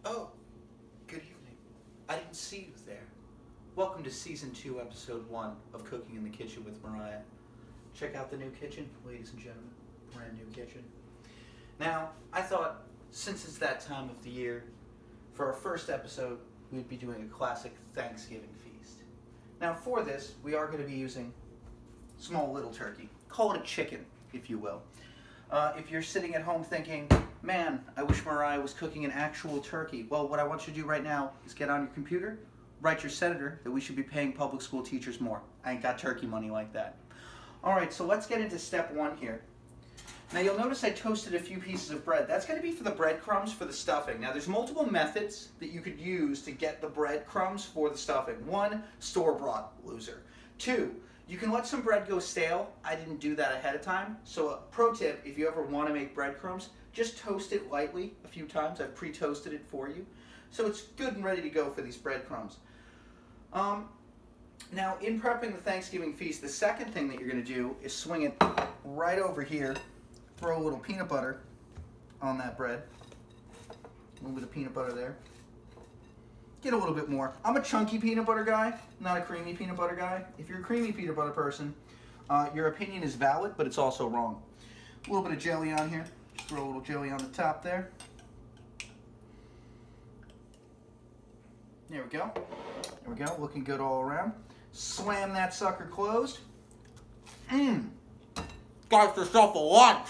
Oh, good evening. I didn't see you there. Welcome to Season 2, Episode 1 of Cooking in the Kitchen with Mariah. Check out the new kitchen, ladies and gentlemen. Brand new kitchen. Now, I thought, since it's that time of the year, for our first episode, we'd be doing a classic Thanksgiving feast. Now, for this, we are going to be using small little turkey. Call it a chicken, if you will. If you're sitting at home thinking, man, I wish Mariah was cooking an actual turkey. Well, what I want you to do right now is get on your computer, write your senator that we should be paying public school teachers more. I ain't got turkey money like that. All right, so let's get into step one here. Now you'll notice I toasted a few pieces of bread. That's going to be for the breadcrumbs for the stuffing. Now there's multiple methods that you could use to get the breadcrumbs for the stuffing. One, store-bought, loser. Two, you can let some bread go stale. I didn't do that ahead of time. So a pro tip, if you ever want to make breadcrumbs, just toast it lightly a few times. I've pre-toasted it for you. So it's good and ready to go for these breadcrumbs. Now in prepping the Thanksgiving feast, the second thing that you're going to do is swing it right over here. Throw a little peanut butter on that bread. A little bit of peanut butter there. Get a little bit more. I'm a chunky peanut butter guy, not a creamy peanut butter guy. If you're a creamy peanut butter person, your opinion is valid, but it's also wrong. A little bit of jelly on here. Just throw a little jelly on the top there. There we go. There we go. Looking good all around. Slam that sucker closed. Got yourself a lunch.